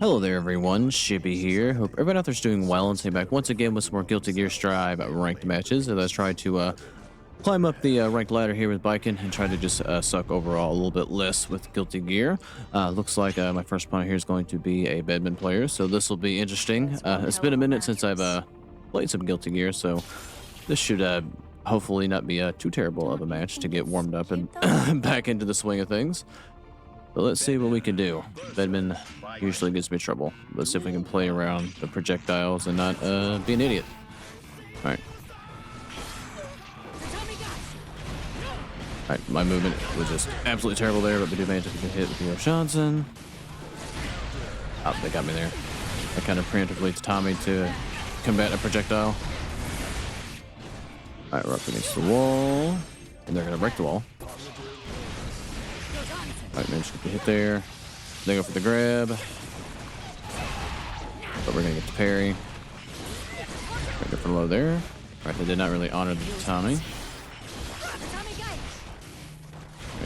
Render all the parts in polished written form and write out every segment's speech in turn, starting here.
Hello there, everyone. Shippy here. Hope everyone out there's doing well and stay back once again with some more Guilty Gear Strive ranked matches. As I try to climb up the ranked ladder here with Baiken and try to just suck overall a little bit less with Guilty Gear. Looks like my first opponent here is going to be a Bedman player, so this will be interesting. It's been a minute since I've played some Guilty Gear, so this should hopefully not be too terrible of a match to get warmed up and back into the swing of things. So let's see what we can do. Bedman usually gives me trouble. Let's see if we can play around the projectiles and not be an idiot. Alright. Alright, my movement was just absolutely terrible there, but we do manage to get hit with the Johnson. Oh, they got me there. I kind of preemptively Tommy to combat a projectile. Alright, we're up against the wall. And they're going to break the wall. Alright, managed to get hit there. They go for the grab. But we're going to get the parry. Go for the low there. Alright, they did not really honor the Tommy.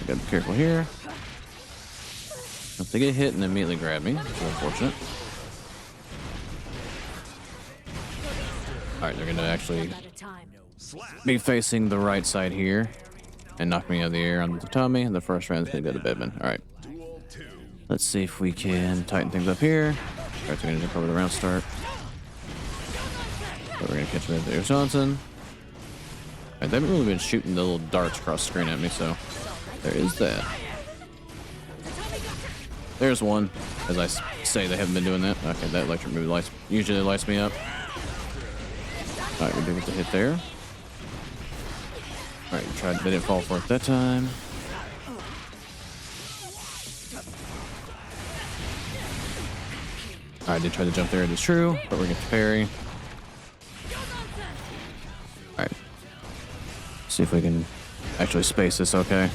Gotta be careful here. If they get hit and immediately grab me, which is unfortunate. Alright, they're gonna actually be facing the right side here and knock me out of the air on the Tommy, and the first round's gonna go to Bedman. Alright. Let's see if we can tighten things up here. Alright, they're gonna jump over the round start. But we're gonna catch him with the Johnson. Alright, they haven't really been shooting the little darts across the screen at me, so there is that. There's one. As I say, they haven't been doing that. Okay, that electric move usually lights me up. Alright, we did get the hit there. Alright, they didn't fall for it that time. Alright, I did try to jump there, it is true, but we're gonna get the parry. Alright. See if we can actually space this okay.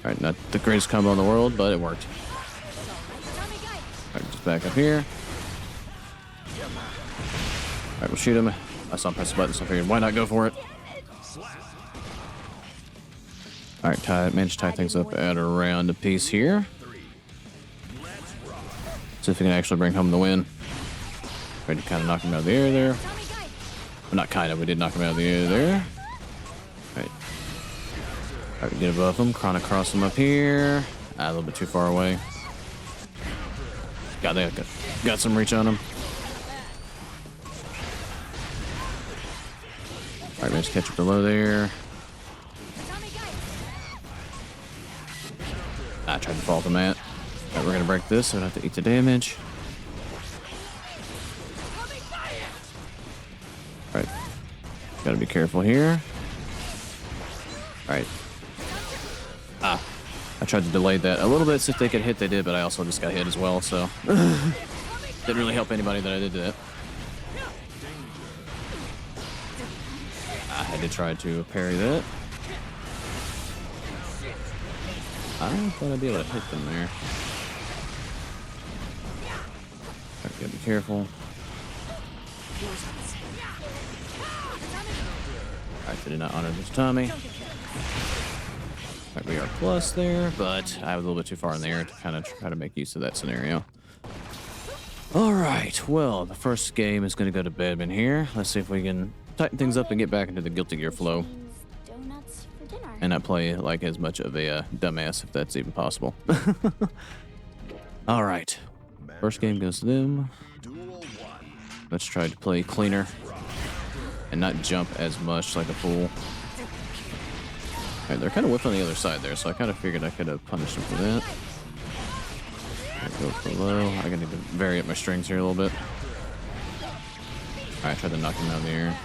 Alright, not the greatest combo in the world, but it worked. Alright, just back up here. Alright, we'll shoot him. I saw him press the button, so I figured, why not go for it? Alright, managed to tie things up at around a piece here. See if we can actually bring home the win. Ready to kind of knock him out of the air there. Well, not kind of, we did knock him out of the air there. Alright. Alright, get above him, Chrono cross him up here. A little bit too far away. Got some reach on him. Alright, managed to catch up below there. I tried to fall the mat. Alright, we're gonna break this so I don't have to eat the damage. Alright. Gotta be careful here. Alright. I tried to delay that a little bit so if they could hit, they did, but I also just got hit as well, so. Didn't really help anybody that I did that. I had to try to parry that. I thought I'd be able to hit them there. Alright, gotta be careful. Alright, they did not honor this Tommy. Alright, we are plus there, but I was a little bit too far in the air to kind of try to make use of that scenario. Alright, well, the first game is going to go to Bedman here. Let's see if we can tighten things up and get back into the Guilty Gear flow. And not play like as much of a dumbass, if that's even possible. Alright, first game goes to them. Let's try to play cleaner and not jump as much like a fool. Alright, they're kind of whipped on the other side there, so I kind of figured I could have punished them for that. Go for low. I gotta need to vary up my strings here a little bit. Alright, try to knock him out of the air.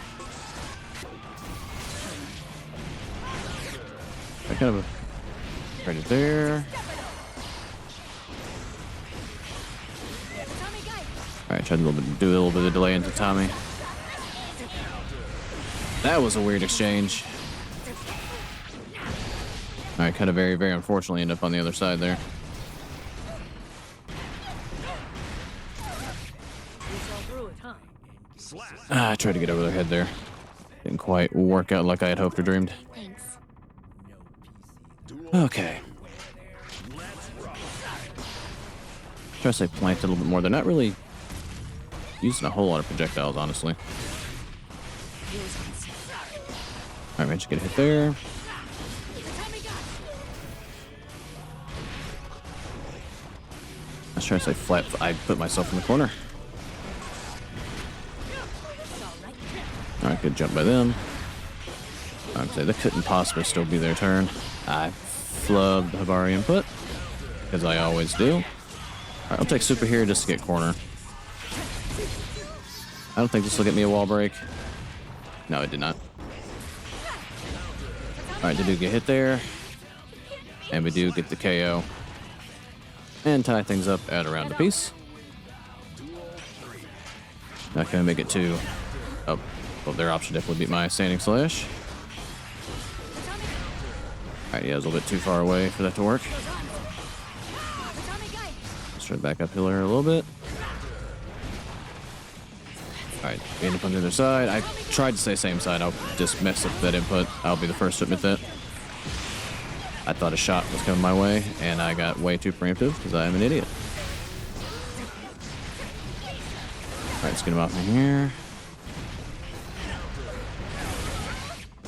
I kind of right it there. Alright, tried to do a little bit of delay into Tommy. That was a weird exchange. Alright, kind of very, very unfortunately end up on the other side there. I tried to get over their head there. Didn't quite work out like I had hoped or dreamed. Okay. Try to say planked a little bit more. They're not really using a whole lot of projectiles, honestly. Alright, managed to get a hit there. I was trying to say flat. I put myself in the corner. Alright, good jump by them. I would say they couldn't possibly still be their turn. I flubbed the Habari input, because I always do. Alright, I'll take super here just to get corner. I don't think this will get me a wall break. No, it did not. Alright, they do get hit there. And we do get the KO. And tie things up at around a piece. Not gonna make it to... Oh, well, their option deck would beat my standing slash. Alright, yeah, it was a little bit too far away for that to work. Let's try to back up here a little bit. Alright, end up on the other side. I tried to say same side. I'll just mess up that input. I'll be the first to admit that. I thought a shot was coming my way, and I got way too preemptive because I am an idiot. Alright, let's get him off in here.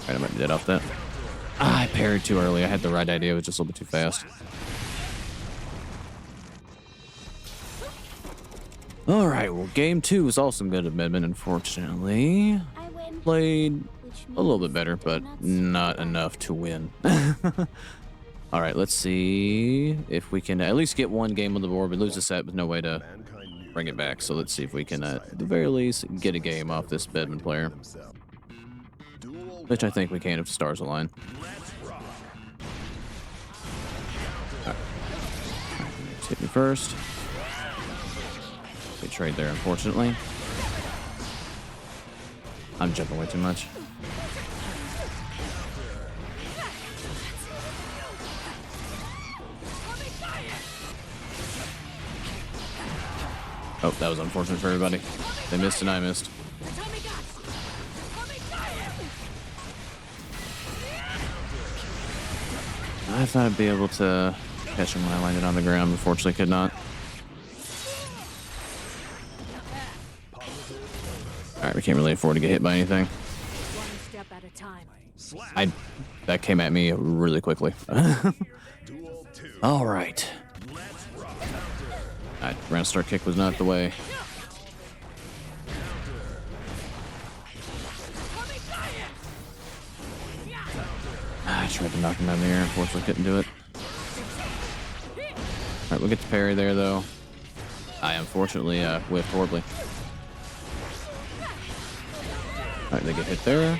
Alright, I might be dead off that. I parried too early. I had the right idea. It was just a little bit too fast. Alright, well, game 2 was also good at Bedman, unfortunately. Played a little bit better, but not enough to win. Alright, let's see if we can at least get one game on the board. We lose a set with no way to bring it back. So let's see if we can, at the very least, get a game off this Bedman player. Which I think we can if the stars align. Right. Hit me first. Good trade there, unfortunately. I'm jumping way too much. Oh, that was unfortunate for everybody. They missed and I missed. I thought I'd be able to catch him when I landed on the ground. Unfortunately, could not. Alright, we can't really afford to get hit by anything. That came at me really quickly. Alright. Round start kick was not the way. I tried to knock him out of the air. Unfortunately, couldn't do it. Alright, we'll get the parry there, though. I unfortunately whiffed horribly. Alright, they get hit there.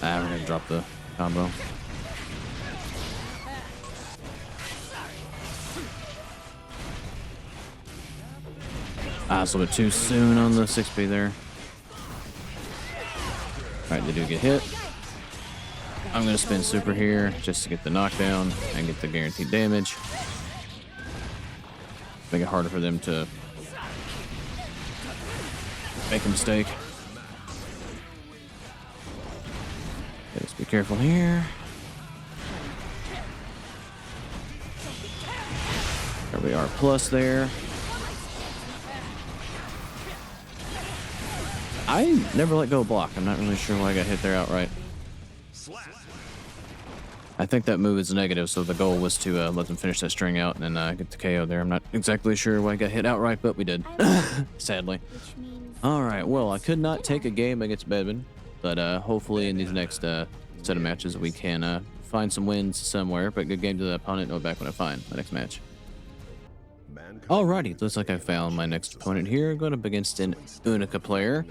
We're gonna drop the combo. It's a little bit too soon on the 6B there. Alright, they do get hit. I'm gonna spin super here just to get the knockdown and get the guaranteed damage. Make it harder for them to make a mistake. Okay, let's be careful here. There we are, plus there. I never let go of block. I'm not really sure why I got hit there outright. I think that move is negative, so the goal was to let them finish that string out and then get the KO there. I'm not exactly sure why I got hit outright, but we did. Sadly. Alright, well, I could not take a game against Bedman, but hopefully in these next set of matches we can find some wins somewhere. But good game to the opponent. I'll be back when I find my next match. Alrighty, looks like I found my next opponent here. Going up against an Unica player.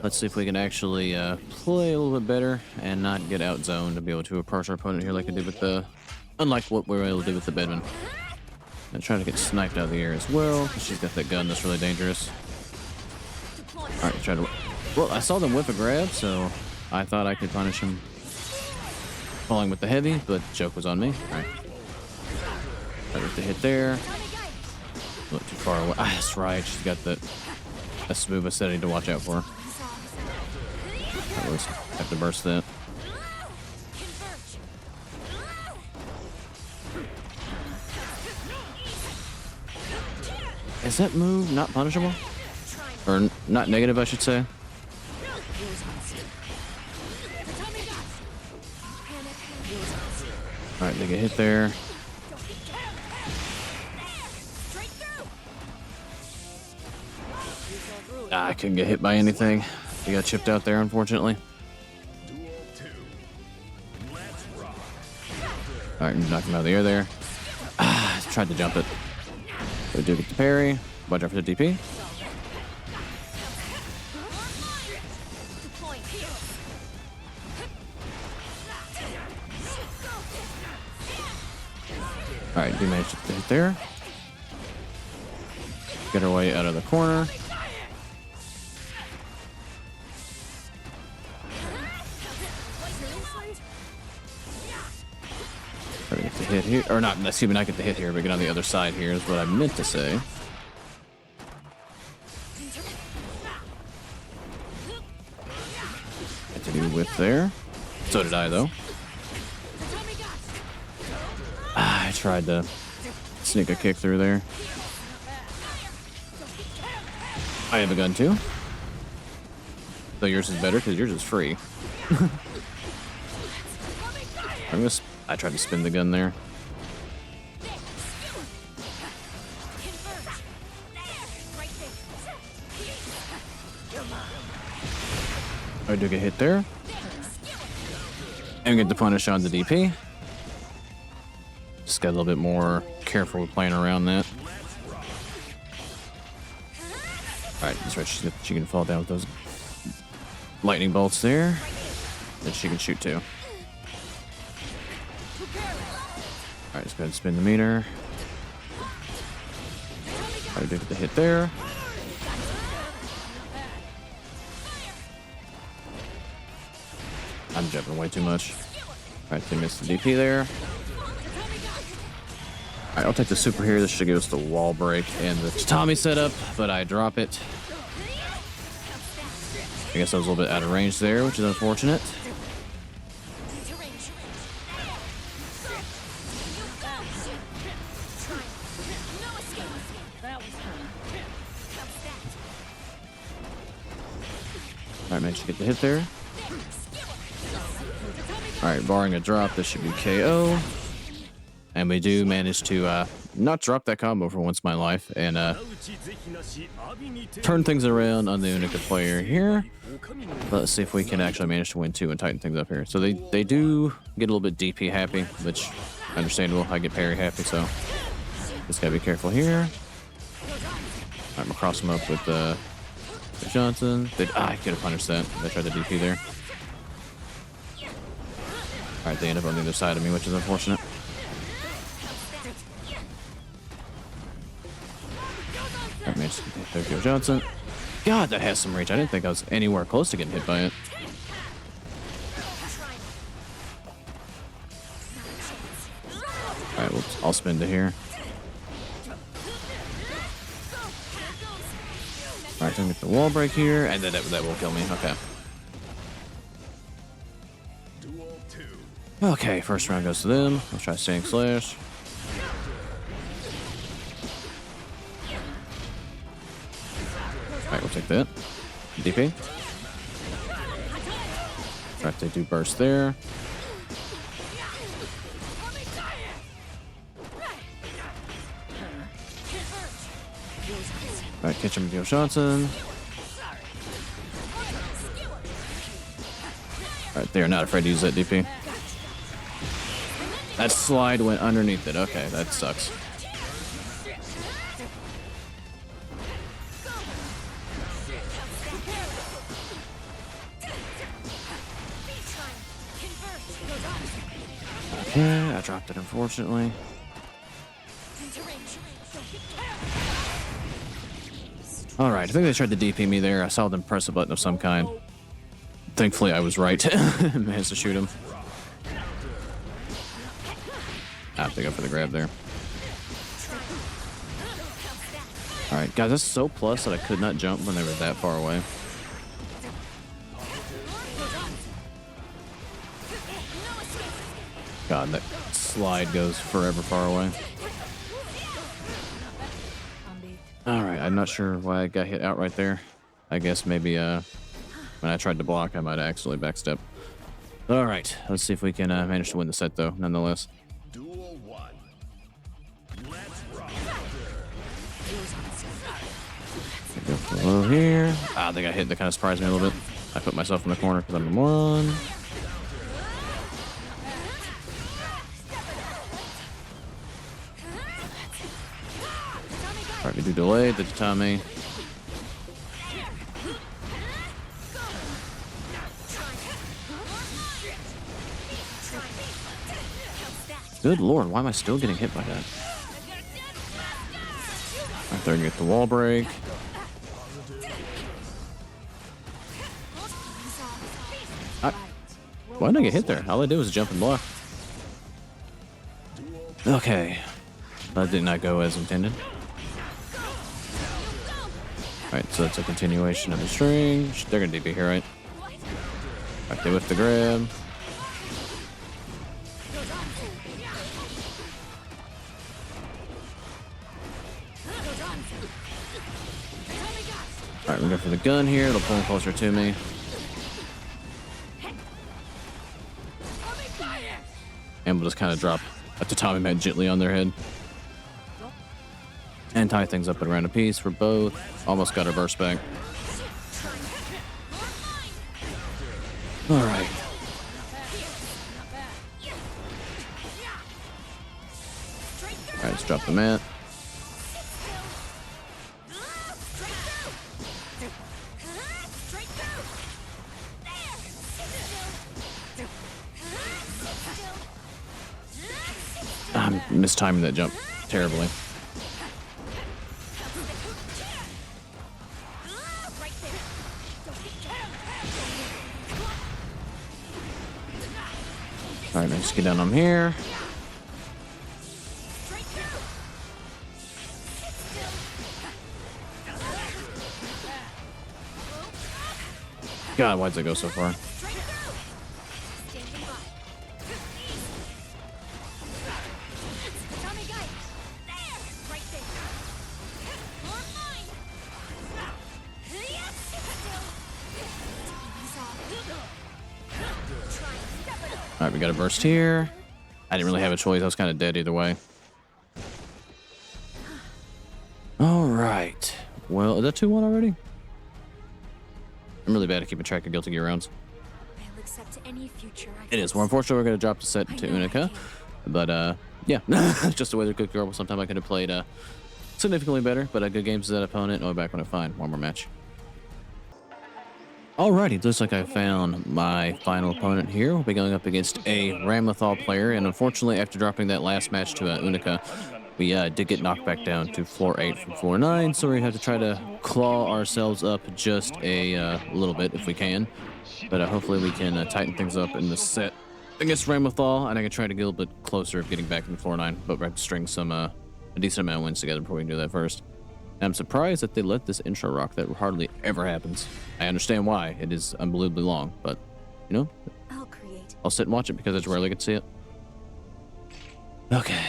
Let's see if we can actually play a little bit better and not get out zoned to be able to approach our opponent here like I did with the... Unlike what we were able to do with the Bedman. And trying to get sniped out of the air as well. She's got that gun that's really dangerous. Alright, try to... Well, I saw them whip a grab, so I thought I could punish him falling with the heavy, but joke was on me. Alright. Right with the hit there. A little too far away. That's right. She's got that. That's move I said I need to watch out for. At least have to burst that. Is that move not punishable? Or not negative, I should say? Alright, they get hit there. Ah, I couldn't get hit by anything. He got chipped out there, unfortunately. Alright, knocked him out of the air there. Ah, tried to jump it. So we do get the parry. Watch out for the DP. Alright, do manage to get hit there. Get our way out of the corner. Try to get the hit here. Or not, excuse me, not get the hit here, but get on the other side here is what I meant to say. Continue with there. So did I, though. Ah, I tried to sneak a kick through there. I have a gun too. So yours is better because yours is free. I tried to spin the gun there. I do get hit there. And get the punish on the DP. Just got a little bit more careful with playing around that. Alright, that's right. She can fall down with those lightning bolts there. And she can shoot too. Alright, let's go ahead and spin the meter. Alright, do get the hit there. I'm jumping way too much. Alright, they missed the DP there. Alright, I'll take the super here. This should give us the wall break and the Tommy setup, but I drop it. I guess I was a little bit out of range there, which is unfortunate. Alright, managed to get the hit there. Alright, barring a drop, this should be KO. And we do manage to not drop that combo for once in my life and turn things around on the Unica player here. Let's see if we can actually manage to win too and tighten things up here. So they do get a little bit DP happy, which understandable. I get parry happy, so just gotta be careful here. I'm gonna cross them up with Johnson. I could have punished that. They tried to DP there. Alright, they end up on the other side of me, which is unfortunate. Alright, managed to hit Tokyo Johnson. God, that has some reach. I didn't think I was anywhere close to getting hit by it. Alright, I'll spin to here. Alright, so I'm gonna get the wall break here, and then that will kill me. Okay. Okay, first round goes to them. Let's try Standing Slash. Alright, we'll take that. DP. Alright, they do burst there. Alright, catch him with Yo Johnson. Alright, they are not afraid to use that DP. That slide went underneath it. Okay, that sucks. Okay, I dropped it unfortunately. Alright, I think they tried to DP me there. I saw them press a button of some kind. Thankfully, I was right. Managed to shoot him. I have to go for the grab there. Alright, guys, that's so plus that I could not jump when they were that far away. God, that slide goes forever far away. All right, I'm not sure why I got hit out right there. I guess maybe when I tried to block, I might have accidentally backstepped. All right, let's see if we can manage to win the set, though, nonetheless. Duel 1. Let's rock. Go for low here. Ah, they got hit. That kind of surprised me a little bit. I put myself in the corner because I'm one. All right, we do delay the Tatami. Good lord, why am I still getting hit by that? Right there, get the wall break. Why didn't I get hit there? All I did was jump and block. Okay. That did not go as intended. Alright, so that's a continuation of the string. They're gonna DP here, right? Alright, they whiff the grab. Alright, we're going for the gun here. It'll pull him closer to me. And we'll just kind of drop a tatami mat gently on their head. And tie things up at around a piece for both. Almost got our burst back. Alright. Alright, let's drop the mat. I'm mistiming that jump terribly. Alright, let's get down on here. God, why'd that go so far? Alright, we got a burst here. I didn't really have a choice. I was kind of dead either way. Alright. Well, is that 2-1 already? I'm really bad at keeping track of Guilty Gear rounds. I'll accept any future It is. Well, unfortunately, we're going to drop the set to Unica. But, yeah. It's just the way they're cooked. Sometime I could have played significantly better. But good games to that opponent. I'll be back when I find one more match. Alrighty, looks like I found my final opponent here. We'll be going up against a Ramlethal player, and unfortunately, after dropping that last match to Unica, we did get knocked back down to floor 8 from floor 9, so we have to try to claw ourselves up just a little bit if we can. But hopefully we can tighten things up in this set against Ramlethal, and I can try to get a little bit closer of getting back in floor 9, but we have to string some a decent amount of wins together before we can do that first. I'm surprised that they let this intro rock. That hardly ever happens. I understand why. It is unbelievably long, but, you know, I'll sit and watch it because I just rarely get to see it. Okay.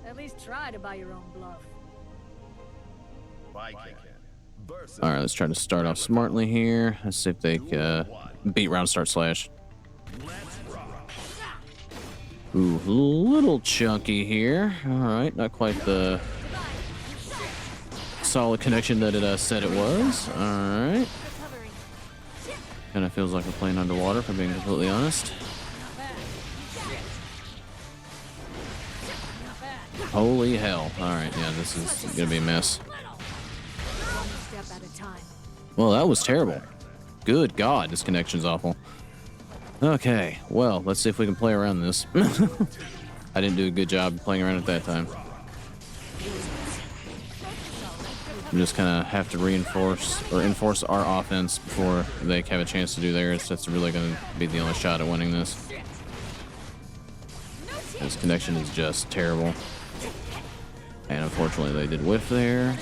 At least try to buy your own bluff. Baiken versus All right, let's try to start off smartly here. Let's see if they beat round start slash. Let's rock. Ooh, a little chunky here. All right, not quite the solid connection that it said it was. All right. Kind of feels like we're playing underwater, if I'm being completely honest. Holy hell. All right, yeah, this is going to be a mess. Step at a time. Well, that was terrible. Good God, this connection's awful. Okay, well, let's see if we can play around this. I didn't do a good job playing around at that time. We just kind of have to enforce our offense before they have a chance to do theirs. That's really going to be the only shot at winning this. This connection is just terrible. And unfortunately, they did whiff there.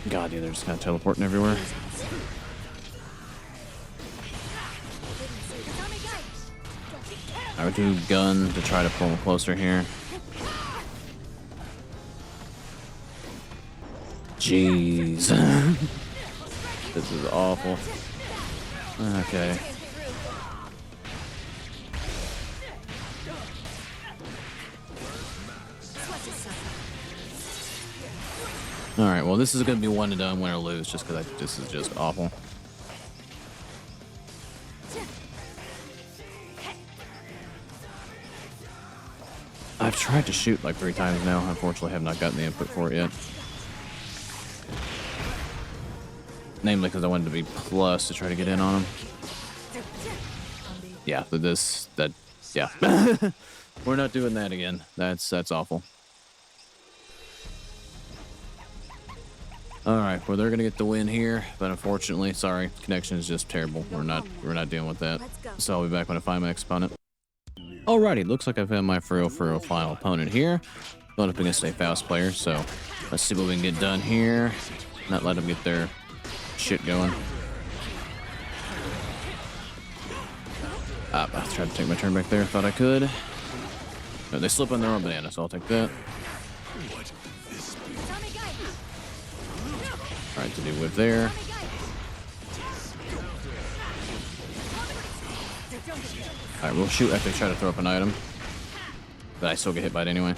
God, yeah, they're just kind of teleporting everywhere. I would do gun to try to pull him closer here. Jeez. This is awful. Okay. Alright, well this is going to be one and done, win or lose, just because this is just awful. I've tried to shoot like 3 times now. Unfortunately, have not gotten the input for it yet. Namely because I wanted to be plus to try to get in on him. Yeah, yeah. We're not doing that again. That's awful. All right, well they're gonna get the win here, but unfortunately, sorry, connection is just terrible. We're not dealing with that. So I'll be back when I find my next opponent. Alrighty, looks like I've had my for real final opponent here. Going up against a Faust player, so let's see what we can get done here. Not let them get their shit going. I tried to take my turn back there, thought I could. No, they slip on their own banana, so I'll take that. Alright, to do whip there. Alright, we'll shoot after they try to throw up an item. But I still get hit by it anyway.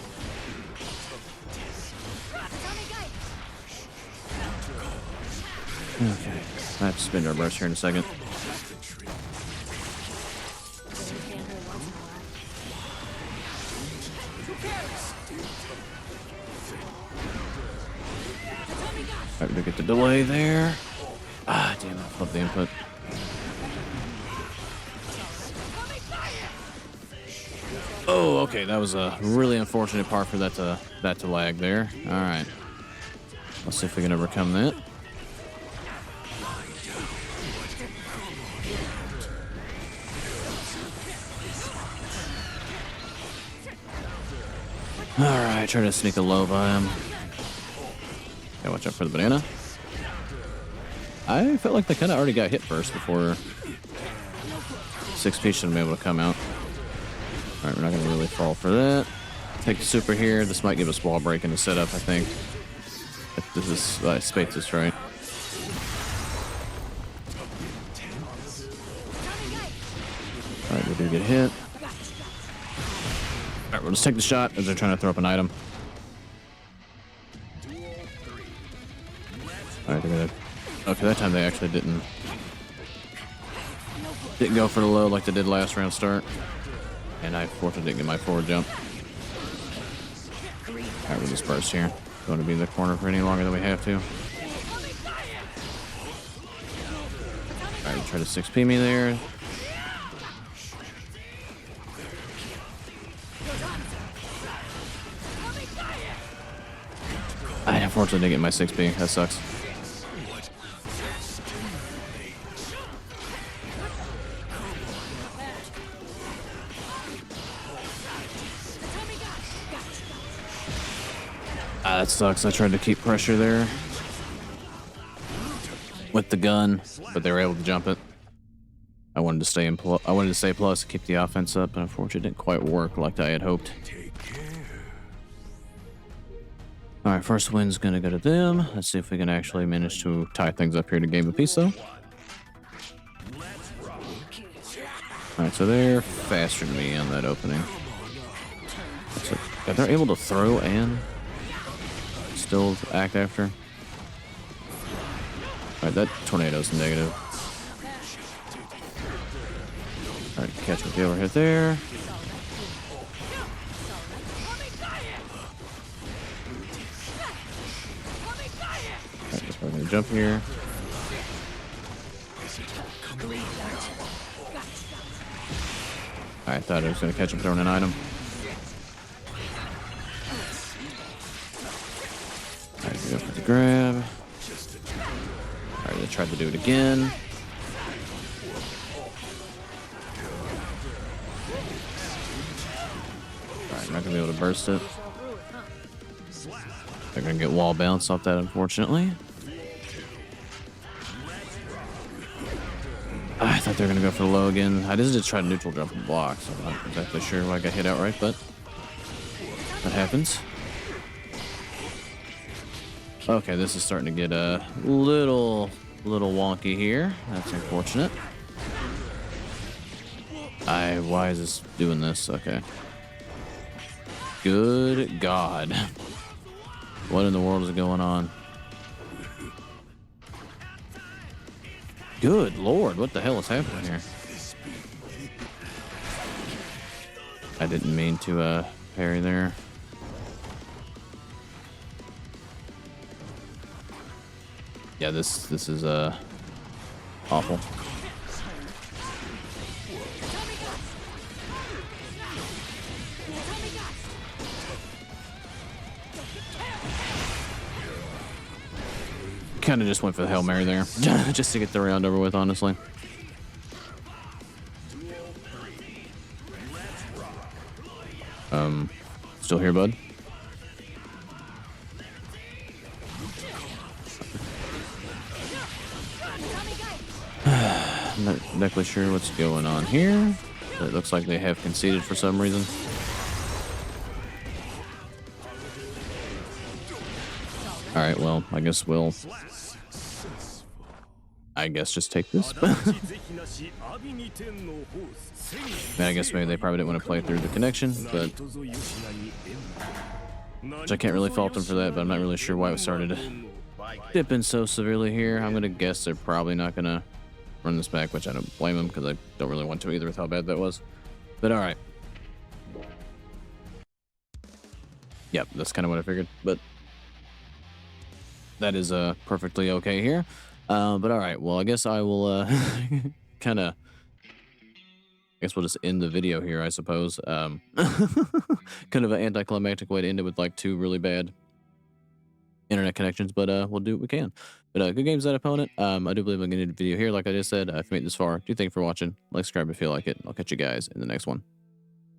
Okay. I have to spin our burst here in a second. Alright, we get the delay there. Ah, damn, I flipped the input. Oh, okay, that was a really unfortunate part for that to lag there. All right, let's see if we can overcome that. All right, try to sneak a low by him. Okay, watch out for the banana. I felt like they kind of already got hit first before 6P shouldn't be able to come out. All right, we're not going to really fall for that. Take the super here. This might give us wall break in the setup, I think. If this is space is right. All right, we do get hit. All right, we'll just take the shot as they're trying to throw up an item. All right, they're gonna. Okay, that time they actually didn't go for the low like they did last round start. And I fortunately didn't get my forward jump. Alright, we'll disperse here. Don't want to be in the corner for any longer than we have to. Alright, try to 6P me there. I unfortunately didn't get my 6P. That sucks. That sucks. I tried to keep pressure there with the gun, but they were able to jump it. I wanted to stay plus to keep the offense up, but unfortunately it didn't quite work like I had hoped. All right, first win's gonna go to them. Let's see if we can actually manage to tie things up here to game apiece, though. All right, so they're faster than me on that opening. So, they're able to throw and still act after. Alright, that tornado's negative. Alright, catch with the overhead there. Alright, just gonna jump here. I thought I was gonna catch him throwing an item. Alright, we go for the grab. Alright, they tried to do it again. Alright, not gonna be able to burst it. They're gonna get wall bounce off that, unfortunately. I thought they were gonna go for the low again. I just tried neutral jump and block, so I'm not exactly sure why I got hit outright, but that happens. Okay, this is starting to get a little wonky here. That's unfortunate. Why is this doing this? Okay. Good God. What in the world is going on? Good Lord, what the hell is happening here? I didn't mean to parry there. Yeah, this is awful. Kind of just went for the Hail Mary there, just to get the round over with, honestly. Still here, bud? I'm not exactly sure what's going on here. It looks like they have conceded for some reason. All right, well, I guess just take this. I guess maybe they probably didn't want to play through the connection, but which I can't really fault them for that, but I'm not really sure why it started dipping so severely here. I'm gonna guess they're probably not gonna run this back, which I don't blame them because I don't really want to either with how bad that was. But all right. Yep, that's kind of what I figured, but that is perfectly okay here. But all right, well, I guess I will kind of, I guess we'll just end the video here, I suppose. Kind of an anticlimactic way to end it with like 2 really bad internet connections, but we'll do what we can. But good games, that opponent. I do believe I'm going to end the video here. Like I just said, if you made it this far, do thank you for watching. Like, subscribe if you like it. I'll catch you guys in the next one.